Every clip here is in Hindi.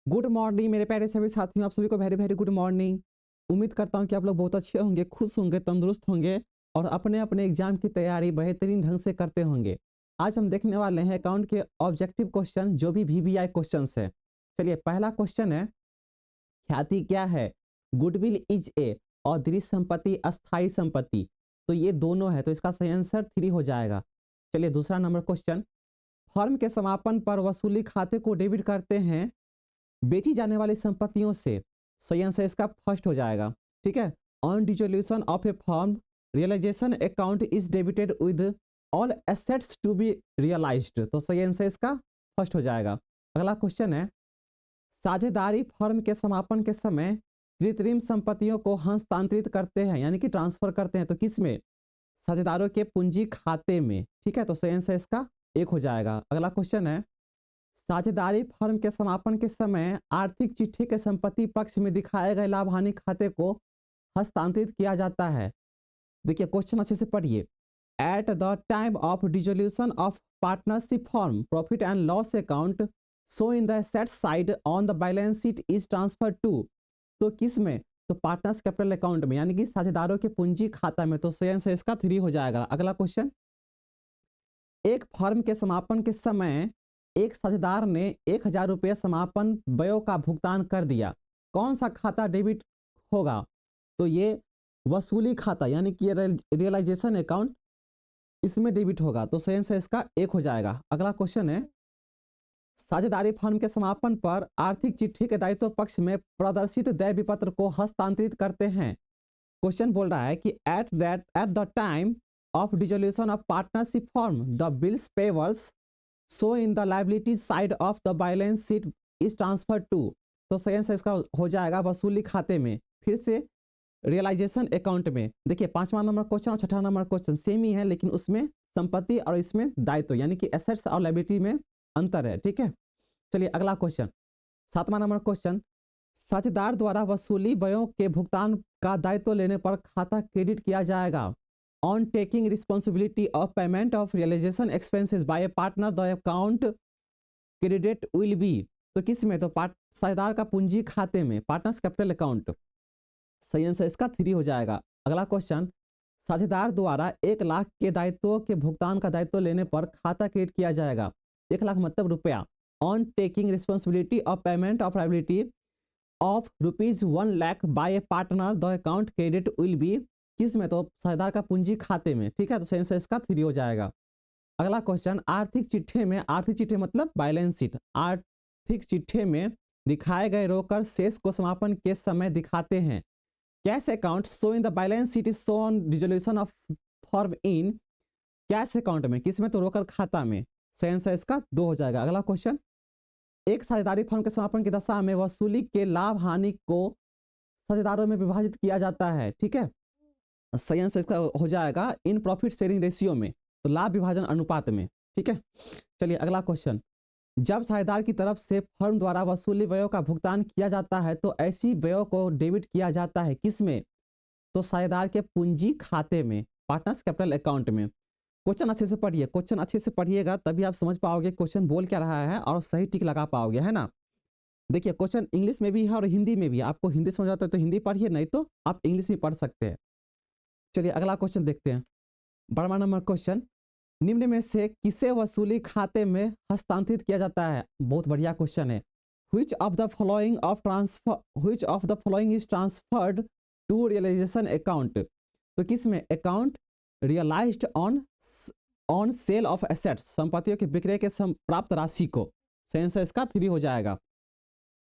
गुड मॉर्निंग मेरे प्यारे सभी साथियों, आप सभी को वेरी वेरी गुड मॉर्निंग। उम्मीद करता हूं कि आप लोग बहुत अच्छे होंगे, खुश होंगे, तंदुरुस्त होंगे और अपने अपने एग्जाम की तैयारी बेहतरीन ढंग से करते होंगे। आज हम देखने वाले हैं अकाउंट के ऑब्जेक्टिव क्वेश्चन, जो भी वीवीआई क्वेश्चंस है। चलिए, पहला क्वेश्चन है, ख्याति क्या है? गुडविल इज ए अदृश्य संपत्ति, अस्थाई संपत्ति। तो ये दोनों है, तो इसका सही आंसर 3 हो जाएगा। चलिए, दूसरा नंबर क्वेश्चन, फर्म के समापन पर वसूली खाते को डेबिट करते हैं बेची जाने वाली संपत्तियों से। सही आंसर इसका फर्स्ट हो जाएगा। ठीक है, on dissolution of a firm realisation account is debited with all assets to be realised. तो सही आंसर इसका फर्स्ट हो जाएगा। अगला क्वेश्चन है, साझेदारी फर्म के समापन के समय कृत्रिम संपत्तियों को हस्तांतरित करते हैं, यानी कि ट्रांसफर करते हैं, तो किस में? साझेदारों के पूंजी खाते में। ठीक है, तो सही आंसर इसका 1 हो जाएगा। अगला क्वेश्चन है, साझेदारी फर्म के समापन के समय आर्थिक चिट्ठी के संपत्ति पक्ष में दिखाए गए लाभ हानि खाते को हस्तांतरित किया जाता है। देखिए, क्वेश्चन अच्छे से पढ़िए। At the time of dissolution of partnership firm profit and loss account shown in the asset side on the balance sheet is transfer to. तो किस में? तो पार्टनर्स कैपिटल अकाउंट में, यानी कि साझेदारों के पूंजी खाता में। तो सही आंसर इसका 3 हो जाएगा। अगला क्वेश्चन, एक फर्म के समापन के समय एक साझेदार ने 1000 रुपये समापन व्यय का भुगतान कर दिया। कौन सा खाता डेबिट होगा? तो ये वसूली खाता, यानी कि रियलाइजेशन अकाउंट, इसमें डेबिट होगा। तो सही आंसर इसका 1 हो जाएगा। अगला क्वेश्चन है, साझेदारी फर्म के समापन पर आर्थिक चिट्ठी के दायित्व पक्ष में प्रदर्शित देय विपत्र को हस्तांतरित करते हैं। क्वेश्चन बोल रहा है कि at the time of dissolution of partnership firm the bills payables shown in the liability side of the balance sheet is transfer to. तो सही आंसर इसका हो जाएगा वसूली खाते में, फिर से रियलाइजेशन अकाउंट में। देखिए, 5वां नंबर क्वेश्चन और 6वां नंबर क्वेश्चन सेम ही है, लेकिन उसमें संपत्ति और इसमें दायित्व, यानी कि एसेट्स और लायबिलिटी में अंतर है। ठीक है, चलिए अगला क्वेश्चन, 7वां नंबर क्वेश्चन, साझेदार द्वारा वसूली व्ययों के भुगतान का दायित्व लेने पर खाता क्रेडिट किया जाएगा। On taking responsibility of payment of realisation expenses by a partner the account credit will be. तो किस में? तो साझेदार का पूंजी खाते में, पार्टनर्स कैपिटल अकाउंट। सही आंसर इसका 3 हो जाएगा। अगला क्वेश्चन, साझेदार द्वारा 1 लाख के दायित्व के भुगतान का दायित्व लेने पर खाता क्रेडिट किया जाएगा। 1 लाख मतलब रुपया। On taking responsibility of payment of liability of ₹1 lakh by a partner the account credit will be. किस में? तो साझेदार का पूंजी खाते में। ठीक है, तो सही आंसर इसका 3 हो जाएगा। अगला क्वेश्चन, आर्थिक चिट्ठे में, आर्थिक चिट्ठे मतलब बैलेंस शीट, आर्थिक चिट्ठे में दिखाए गए रोकड़ शेष को समापन के समय दिखाते हैं। Cash account shown in the balance sheet is so on dissolution of firm in cash account में। किस में? तो रोकड़ खाता में। सही आंसर इसका 2 हो जाएगा। अगला क्वेश्चन, एक साझेदारी फर्म के समापन की दशा में वसूली के लाभ हानि को साझेदारों में विभाजित किया जाता है। ठीक है, सही आंसर इसका हो जाएगा इन प्रॉफिट शेयरिंग रेशियो में, तो लाभ विभाजन अनुपात में। ठीक है, चलिए अगला क्वेश्चन, जब साझेदार की तरफ से फर्म द्वारा वसूली व्ययों का भुगतान किया जाता है तो ऐसी व्ययों को डेबिट किया जाता है। किस में? तो साझेदार के पूंजी खाते में, पार्टनर्स कैपिटल अकाउंट में। क्वेश्चन अच्छे से पढ़िए, क्वेश्चन अच्छे से पढ़िएगा तभी आप समझ पाओगे क्वेश्चन बोल क्या रहा है और सही टिक लगा पाओगे, है ना। देखिए, क्वेश्चन इंग्लिश में भी है और हिंदी में भी है। आपको हिंदी समझ आता है तो हिंदी पढ़िए, नहीं तो आप इंग्लिश में पढ़ सकते हैं। चलिए अगला क्वेश्चन देखते हैं। 12वां नंबर क्वेश्चन, निम्न में से किसे वसूली खाते में हस्तांतरित किया जाता है? बहुत बढ़िया क्वेश्चन है। Which of the following is transferred to realization account? तो किस में? Account realised on sale of assets, संपत्तियों के विक्रय के प्राप्त राशि को। सही आंसर इसका 3 हो जाएगा।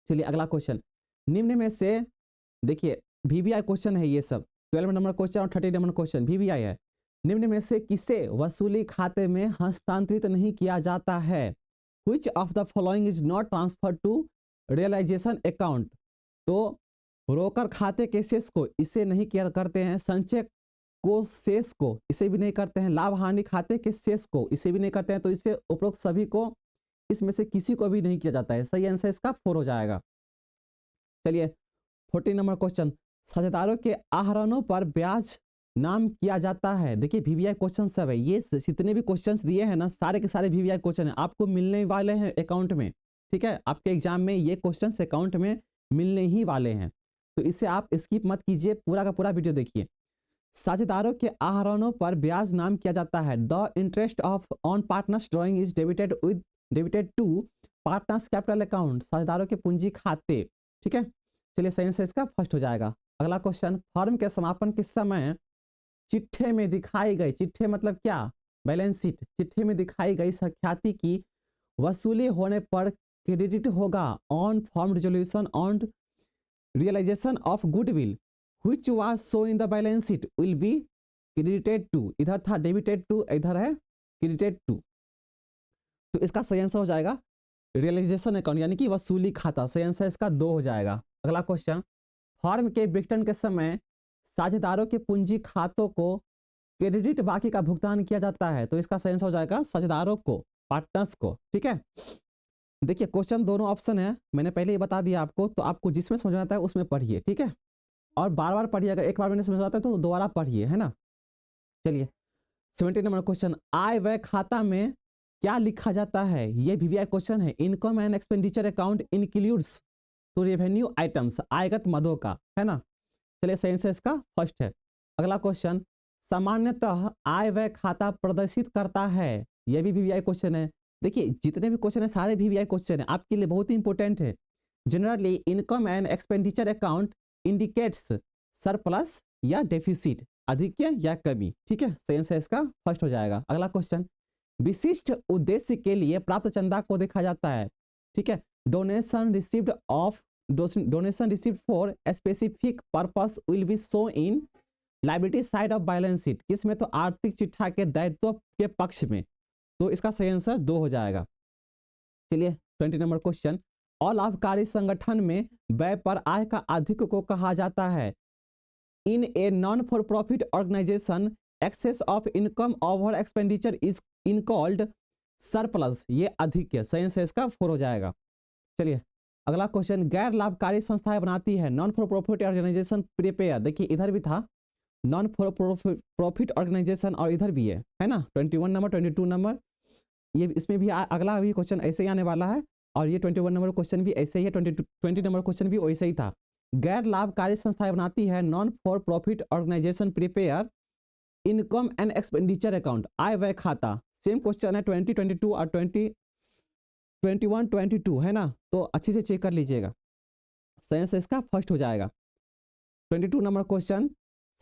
चलिए अगला क्वेश्चन, निम्न में से, देखिए वीवीआई क्वेश्चन है ये सब, 12 नंबर क्वेश्चन और 30 नंबर क्वेश्चन वीवीआई है। निम्न में से किसे वसूली खाते में हस्तांतरित नहीं किया जाता है? Which of the following is not transferred to realization account? तो रोकड़ खाते के शेष को इसे नहीं किया करते हैं, संचय को शेष को इसे भी नहीं करते हैं, लाभ हानि खाते के शेष को इसे भी नहीं करते हैं, तो इसे उपरोक्त सभी को, इसमें से किसी को भी नहीं किया जाता है। सही आंसर इसका 4 हो जाएगा। चलिए 14 नंबर क्वेश्चन, साझेदारों के आहरणों पर ब्याज नाम किया जाता है। देखिए वीवीआई क्वेश्चन सब है, ये जितने भी क्वेश्चंस दिए हैं ना, सारे के सारे वीवीआई क्वेश्चन है, आपको मिलने वाले हैं अकाउंट में। ठीक है, आपके एग्जाम में ये क्वेश्चन अकाउंट में मिलने ही वाले हैं, तो इसे आप स्किप मत कीजिए, पूरा का पूरा वीडियो देखिए। साझेदारों के आहरणों पर ब्याज नाम किया जाता है। The interest of on partners drawing is debited to partners capital account. साझेदारों के पूंजी खाते, ठीक है। चलिए सही से इसका फर्स्ट हो जाएगा। अगला क्वेश्चन, फर्म के समापन के समय चिट्ठे में दिखाई गई, चिट्ठे मतलब क्या, बैलेंस शीट, चिट्ठे में दिखाई गई सख्याति की वसूली होने पर क्रेडिट होगा on form resolution on realisation of goodwill which was shown in the balance sheet will be credited to, इधर था डेबिटेड टू, इधर है क्रेडिटेड टू, तो इसका सही आंसर हो जाएगा रियलाइजेशन अकाउंट यानी कि वसूली खाता। सही आंसर इसका 2 हो जाएगा। अगला क्वेश्चन, फर्म के विघटन के समय साझेदारों के पूंजी खातों को क्रेडिट बाकी का भुगतान किया जाता है, तो इसका सही आंसर हो जाएगा साझेदारों को, पार्टनर्स को, ठीक है। देखिए क्वेश्चन दोनों ऑप्शन है, मैंने पहले ही बता दिया आपको, तो आपको जिसमें समझ में आता है उसमें पढ़िए, ठीक है, और बार बार पढ़िए, अगर एक बार मैंने समझ आता है तो दोबारा पढ़िए, है ना। चलिए 70 नंबर क्वेश्चन, आय व्यय खाता में क्या लिखा जाता है, ये वीवीआई क्वेश्चन है। Income and expenditure account includes तो रेवेन्यू आइटम्स, आयगत मदों का, है ना। चलिए सही से इसका फर्स्ट है। अगला क्वेश्चन, सामान्यतः आय व्यय खाता प्रदर्शित करता है, यह भी वीवीआई क्वेश्चन है। देखिए जितने भी क्वेश्चन है सारे वीवीआई क्वेश्चन है, आपके लिए बहुत ही इंपॉर्टेंट है। Generally income and expenditure account indicates surplus या डेफिसिट, अधिक्य या कमी, ठीक है। सही आंसर इसका फर्स्ट हो जाएगा। अगला क्वेश्चन, विशिष्ट उद्देश्य के लिए प्राप्त चंदा को देखा जाता है, ठीक है। Donation received for specific purpose will be show in liability side of balance sheet, किसमें, तो आर्थिक चिट्ठा के दायित्व के पक्ष में, तो इसका सही आंसर 2 हो जाएगा। चलिए 20 नंबर क्वेश्चन, अलाभकारी संगठन में व्यय पर आय का अधिक को कहा जाता है। In a non for profit organisation excess of income over expenditure is in called surplus, ये अधिक है। सही से इसका 4 हो जाएगा। चलिए अगला क्वेश्चन, गैर लाभकारी संस्थाएं बनाती है non for profit organisation prepare, देखिए इधर भी था नॉन फॉर प्रॉफिट ऑर्गेनाइजेशन और इधर भी है ना। 21 नंबर 22 नंबर, ये इसमें भी अगला भी क्वेश्चन ऐसे ही आने वाला है, और ये 21 नंबर क्वेश्चन भी ऐसे ही है, 20 नंबर क्वेश्चन भी वैसे ही था। गैर लाभकारी संस्थाएं बनाती है non for profit organisation prepare income and expenditure account, आय व्यय खाता। सेम क्वेश्चन है 2022 और 21 22, है ना, तो अच्छे से चेक कर लीजिएगा। सही से इसका फर्स्ट हो जाएगा। 22 नंबर क्वेश्चन,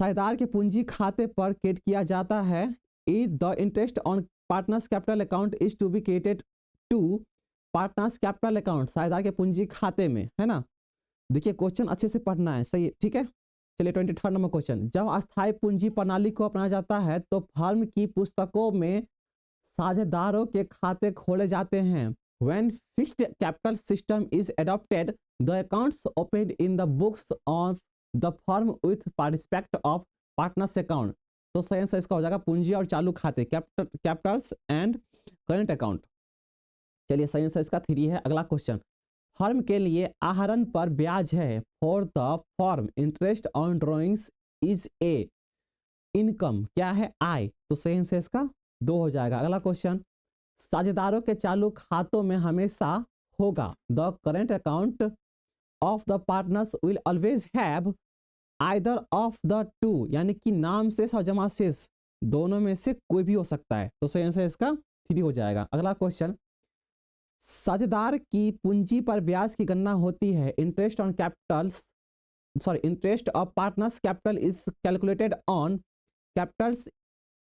साझेदार के पूंजी खाते पर क्रेडिट किया जाता है। The interest on partners capital account is to be credited to partners capital account, साझेदार के पूंजी खाते में, है ना। देखिए क्वेश्चन अच्छे से पढ़ना है, सही, ठीक है। चलिए 23 नंबर क्वेश्चन, जब अस्थायी पूंजी प्रणाली को अपनाया जाता है तो फर्म की पुस्तकों में साझेदारों के खाते खोले जाते हैं। When fixed capital system is adopted the accounts opened in the books of the firm with respect of partners account, तो सही आंसर इसका हो जाएगा पूंजी और चालू खाते, कैपिटल्स एंड करेंट अकाउंट। चलिए सही आंसर इसका 3 है। अगला क्वेश्चन, फर्म के लिए आहरण पर ब्याज है। For the firm interest on drawings is a income, क्या है, आय, तो सही आंसर इसका 2 हो जाएगा। अगला क्वेश्चन, साझेदारों के चालू खातों में हमेशा होगा। The current account of the partners will always have either of the two, यानी कि नाम शेष और जमा शेष दोनों में से कोई भी हो सकता है, तो सही आंसर इसका 3 हो जाएगा। अगला क्वेश्चन, साझेदार की पूंजी पर ब्याज की गणना होती है। Interest on Capitals interest of partners capital is calculated on Capitals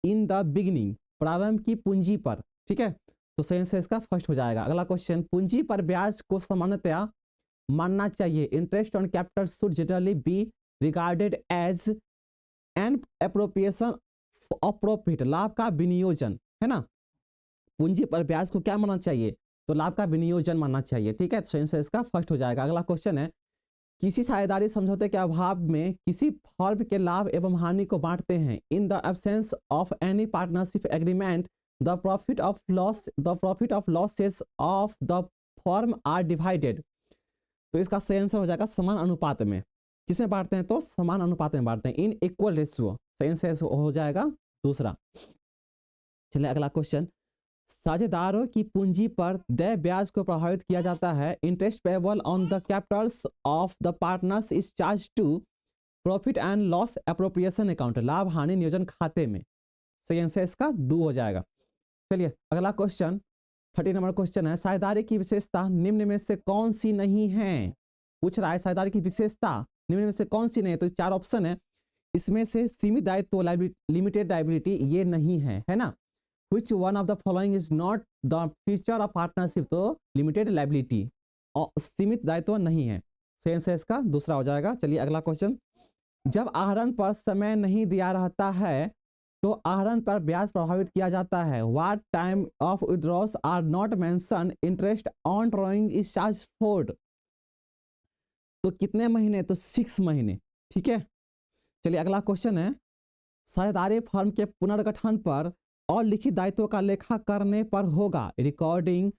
in the beginning, प्रारंभ की पूंजी पर, ठीक है, तो सही आंसर इसका फर्स्ट हो जाएगा। अगला क्वेश्चन, पूंजी पर ब्याज को सामान्यतया मानना चाहिए। Interest on capital should generally be regarded as an appropriation of profit, लाभ का विनियोजन, है ना। पूंजी पर ब्याज को क्या मानना चाहिए, तो लाभ का विनियोजन मानना चाहिए, ठीक है, सही आंसर इसका फर्स्ट हो जाएगा। अगला क्वेश्चन है, किसी साझेदारी समझौते के अभाव में किसी फर्म के लाभ एवं हानि को बांटते हैं। In the absence of any partnership agreement the profit of losses of the firm are divided, तो इसका सही आंसर हो जाएगा समान अनुपात में। किसमें बांटते हैं, तो समान अनुपात में बांटते हैं, इन इक्वल रेशियो, सही आंसर हो जाएगा दूसरा। चलिए अगला क्वेश्चन, साझेदारों की पूंजी पर देय ब्याज को प्रभावित किया जाता है। Interest payable on the capitals of the partners is charge to profit and loss appropriation account, लाभ हानि नियोजन खाते में। सही आंसर इसका 2 हो जाएगा। चलिए अगला क्वेश्चन 30 नंबर क्वेश्चन है, साझेदारी की विशेषता निम्न में से कौन सी नहीं है। पूछ रहा है साझेदारी की विशेषता निम्न में से कौन सी नहीं है, तो 4 ऑप्शन है, इसमें से सीमित दायित्व लिमिटेड लायबिलिटी ये नहीं है ना। Which one of the following is not the feature of partnership, तो लिमिटेड लायबिलिटी और सीमित दायित्व नहीं है। सही आंसर इसका दूसरा हो जाएगा। चलिए अगला क्वेश्चन, जब आहरण पर समय नहीं दिया रहता है तो आहरण पर ब्याज प्रभावित किया जाता है। What time of withdrawals are not mentioned, interest on drawing is charged for, तो कितने महीने, तो 6 महीने। ठीक है, चलिए अगला क्वेश्चन है, साझेदारी फर्म के पुनर्गठन पर और लिखित दायित्वों का लेखा करने पर होगा। Recording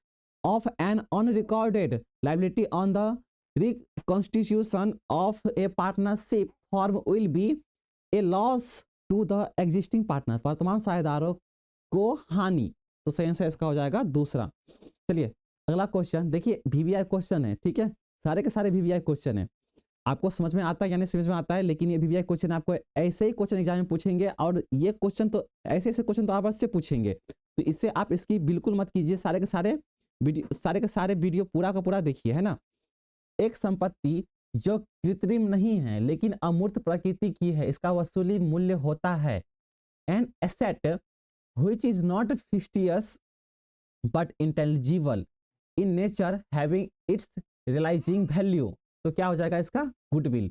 of an unrecorded liability on the reconstitution of a partnership form will be a loss to the existing partner, वर्तमान साझेदारों को हानि। तो सही आंसर इसका हो जाएगा दूसरा। चलिए अगला क्वेश्चन देखिए, वीवीआई क्वेश्चन है। ठीक है, सारे के सारे वीवीआई क्वेश्चन है, आपको समझ में आता है या नहीं समझ में आता है, लेकिन ये वीवीआई क्वेश्चन आपको ऐसे ही क्वेश्चन एग्जाम में पूछेंगे, और ये क्वेश्चन तो ऐसे क्वेश्चन तो अवश्य पूछेंगे, तो इससे आप इसकी बिल्कुल मत कीजिए। सारे के सारे वीडियो पूरा का पूरा देखिए, है ना। एक संपत्ति जो कृत्रिम नहीं है लेकिन अमूर्त प्रकृति की है, इसका वसूली मूल्य होता है। An asset which is not fictitious but intelligible in nature having its realising value, तो क्या हो जाएगा इसका, गुडविल,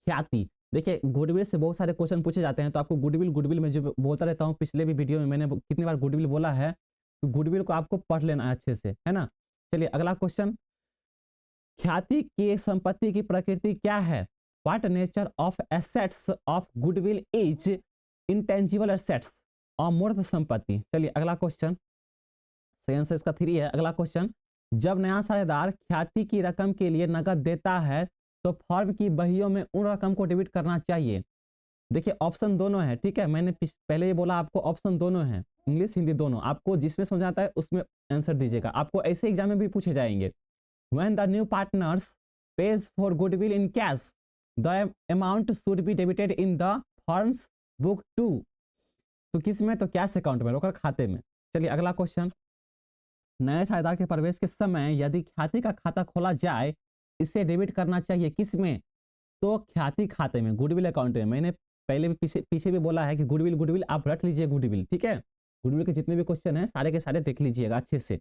ख्याति। देखिए गुडविल से बहुत सारे क्वेश्चन पूछे जाते हैं, तो आपको गुडविल में जो बोलता रहता हूँ, पिछले भी वीडियो में मैंने कितनी बार गुडविल बोला है, तो गुडविल को आपको पढ़ लेना है अच्छे से, है ना। चलिए अगला क्वेश्चन, ख्याति की संपत्ति की प्रकृति क्या है। What nature of assets of goodwill is intangible assets, अमूर्त संपत्ति। चलिए अगला क्वेश्चन, सही आंसर इसका 3 है। अगला क्वेश्चन, जब नया साझेदार ख्याति की रकम के लिए नकद देता है तो फर्म की बहियों में उन रकम को डेबिट करना चाहिए। देखिए ऑप्शन दोनों है, ठीक है, मैंने पहले ये बोला आपको ऑप्शन दोनों है, इंग्लिश हिंदी दोनों, आपको जिसमें समझ आता है उसमें आंसर दीजिएगा। आपको ऐसे एग्जाम में भी पूछे जाएंगे। When the new partners pays for goodwill in cash the amount should be debited in the firm's book to, तो किस में, तो कैश अकाउंट में, रोकड़ खाते में। चलिए अगला क्वेश्चन, नए साझेदार के प्रवेश के समय यदि ख्याति का खाता खोला जाए इसे डेबिट करना चाहिए किस में, तो ख्याति खाते में, गुडविल अकाउंट में। मैंने पहले भी पीछे भी बोला है कि गुडविल आप रख लीजिए, गुडविल, ठीक है। गुडविल के जितने भी क्वेश्चन हैं सारे के सारे देख लीजिएगा अच्छे से।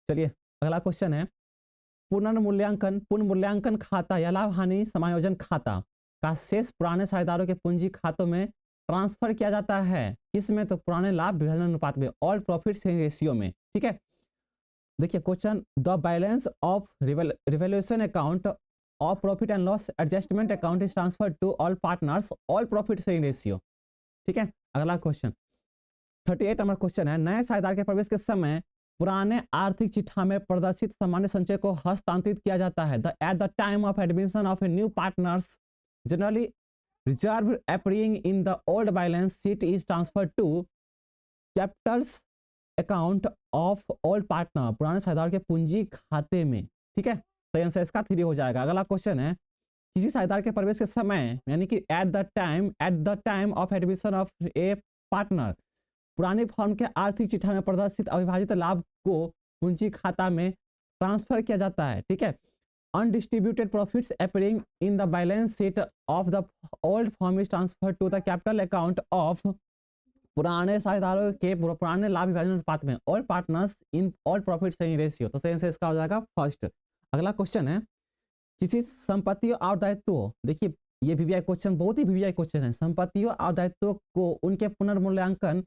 चलिए अगला क्वेश्चन है, पुनर्मूल्यांकन खाता या लाभ हानि समायोजन खाता का शेष पुराने साझेदारों के पूंजी खातों में ट्रांसफर किया जाता है किसमें, तो पुराने लाभ विभाजन अनुपात में, ऑल प्रॉफिट शेयरिंग रेशियो में। ठीक है, देखिए question, the balance of revaluation account of profit and loss adjustment account is transfer to all partners, all profit sharing ratio. ठीक है, अगला क्वेश्चन 38 नंबर क्वेश्चन है, नए साझेदार के प्रवेश के समय पुराने आर्थिक चिट्ठा में प्रदर्शित सामान्य संचय को हस्तांतरित किया जाता है। At the time of admission of a new partners generally reserve appearing in the old balance sheet is transfer to capitals account of old partner, पुराने साझेदार के पूंजी खाते में। ठीक है, सही आंसर इसका 3 हो जाएगा। अगला क्वेश्चन है, किसी साझेदार के प्रवेश के समय यानी कि at the time of admission of a partner, पुरानी फर्म के आर्थिक चिट्ठा में प्रदर्शित अविभाजित लाभ को पूंजी खाता में ट्रांसफर किया जाता है। ठीक है, undistributed profits appearing in the balance sheet of the old firm is transfer to the capital account of, पुराने साझेदारों के पुराने लाभ विभाजन अनुपात में, all partners in all profit sharing ratio. तो सही आंसर इसका हो जाएगा फर्स्ट। अगला क्वेश्चन है, किसी संपत्तियों और दायित्वों, देखिए ये वीवीआई क्वेश्चन बहुत ही वीवीआई क्वेश्चन है, संपत्तियों और दायित्वों को उनके पुनर्मूल्यांकन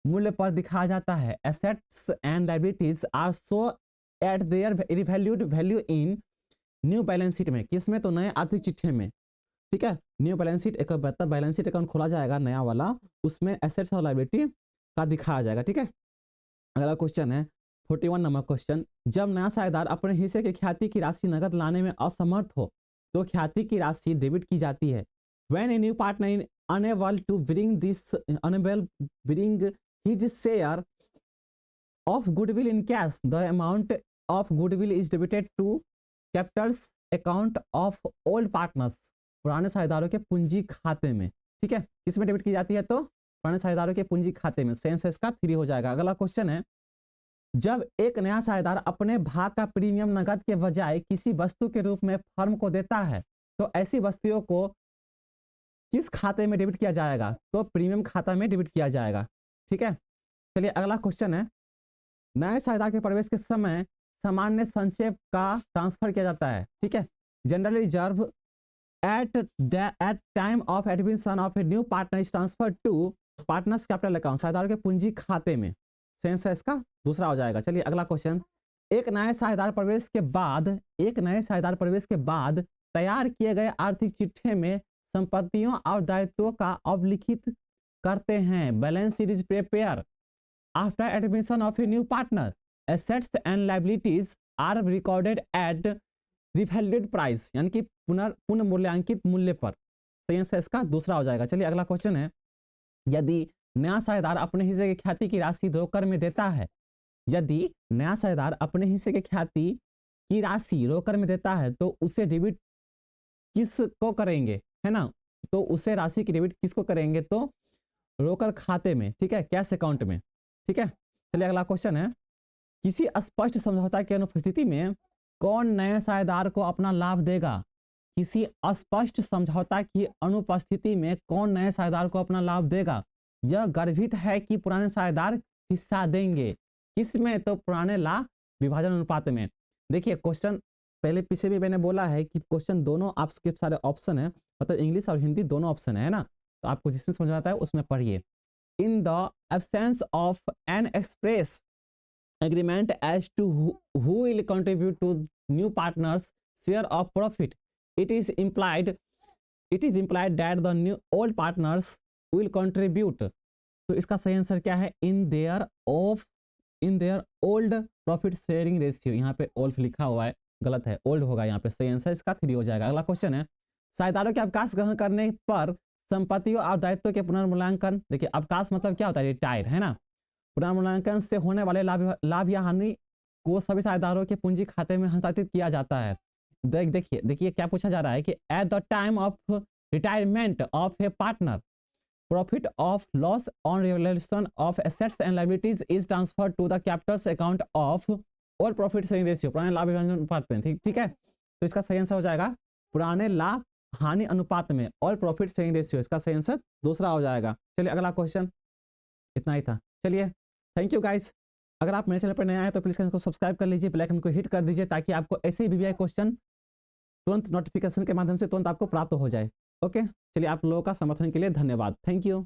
मूल्य पर दिखाया जाता है। Assets and liabilities are shown at their revalued value in new balance sheet में, किसमें, तो नए आर्थिक चिट्ठे में। ठीक है, न्यू बैलेंस शीट, एक बेहतर बैलेंस शीट अकाउंट खोला जाएगा नया वाला, उसमें एसेट्स और लायबिलिटी का दिखाया जाएगा। ठीक है, अगला क्वेश्चन है 41 नंबर क्वेश्चन, जब नया साझेदार अपने हिस्से की ख्याति की राशि नकद लाने में असमर्थ हो तो ख्याति की राशि डेबिट की जाती है। When a new partner is unable to bring his share of goodwill in cash, the amount of goodwill is debited to capitals account of old partners, पुराने साझेदारों के पूंजी खाते में। ठीक है, किसमें डेबिट की जाती है? तो पुराने साझेदारों के पूंजी खाते में। सेंस इसका 3 हो जाएगा। अगला क्वेश्चन है, जब एक नया साझेदार अपने भाग का प्रीमियम नकद के बजाय किसी वस्तु के रूप में फर्म को देता है तो ऐसी वस्तुओं को किस खाते में डेबिट किया जाएगा? तो प्रीमियम खाता में डेबिट किया जाएगा। ठीक है, चलिए अगला क्वेश्चन है, नए साझेदार के प्रवेश के समय सामान्य संचय का ट्रांसफर किया जाता है। ठीक है, general reserve at time of admission of a new partner is transfer to partners capital account, साझेदारों के पूंजी खाते में। सेंस है इसका 2 हो जाएगा। चलिए अगला क्वेश्चन, एक नए साझेदार प्रवेश के बाद तैयार किए गए आर्थिक चिट्ठे में संपत्तियों और दायित्वों का अवलिखित करते हैं। Balance sheet is prepare after admission of a new partner, assets and liabilities are recorded at revalued price, यानी कि पुनर्मूल्यांकित मूल्य पर। सेंस है इसका 2 हो जाएगा। चलिए अगला क्वेश्चन है, यदि नया साझेदार अपने हिस्से की ख्याति की राशि रोकर में देता है, यदि नया साझेदार अपने हिस्से की ख्याति की राशि रोकर में देता है तो उसे डेबिट किसको करेंगे? है ना, तो उसे राशि की डेबिट किसको करेंगे? तो रोकर खाते में। ठीक है, कैश अकाउंट में। ठीक है, चलिए अगला क्वेश्चन है, किसी स्पष्ट समझौता की अनुपस्थिति में कौन नए साझेदार को अपना लाभ देगा? किसी स्पष्ट समझौता की अनुपस्थिति में कौन नए साझेदार को अपना लाभ देगा? यह गर्भित है कि पुराने साझेदार हिस्सा देंगे। किसमें? तो पुराने लाभ विभाजन अनुपात में। देखिए क्वेश्चन पहले पीछे भी मैंने बोला है कि क्वेश्चन दोनों आपके सारे ऑप्शन है, मतलब इंग्लिश और हिंदी दोनों ऑप्शन है ना, तो आपको जिसमें समझ आता है उसमें पढ़िए। इन the absence of N express agreement as to who will contribute to new partners share of profit, it is implied that the new old partners will contribute, तो इसका सही आंसर क्या है? In their old profit sharing ratio. यहाँ पे ओल्ड लिखा हुआ है, गलत है, ओल्ड होगा यहाँ पे। सही आंसर इसका 3 हो जाएगा। अगला क्वेश्चन है, साझेदारों के अवकाश ग्रहण करने पर संपत्तियों और दायित्व के पुनर्मूल्यांकन। देखिए अवकाश मतलब क्या होता है? रिटायर, है ना। पुनर्मूल्यांकन से होने वाले लाभ या हानि को सभी साझेदारों के पूंजी खाते में हस्तांतरित किया जाता है। देखिए क्या पूछा जा रहा है कि at the time of retirement of a partner, profit of loss on revaluation of assets and liabilities is transfer to the capitals account of all profit sharing ratio, पुराने लाभ विभाजन अनुपात में। ठीक है, तो इसका सही आंसर हो जाएगा पुराने लाभ हानि अनुपात में, ऑल प्रॉफिट शेयरिंग रेशियो। इसका सही आंसर 2 हो जाएगा। चलिए अगला क्वेश्चन, इतना ही था। चलिए थैंक यू गाइस। अगर आप मेरे चैनल पर नए आए तो प्लीज चैनल को सब्सक्राइब कर लीजिए, बेल आइकन को हिट कर दीजिए ताकि आपको ऐसे ही वीवीआई क्वेश्चन तुरंत नोटिफिकेशन के माध्यम से तुरंत आपको प्राप्त हो जाए। ओके, चलिए आप लोगों का समर्थन के लिए धन्यवाद। Thank you.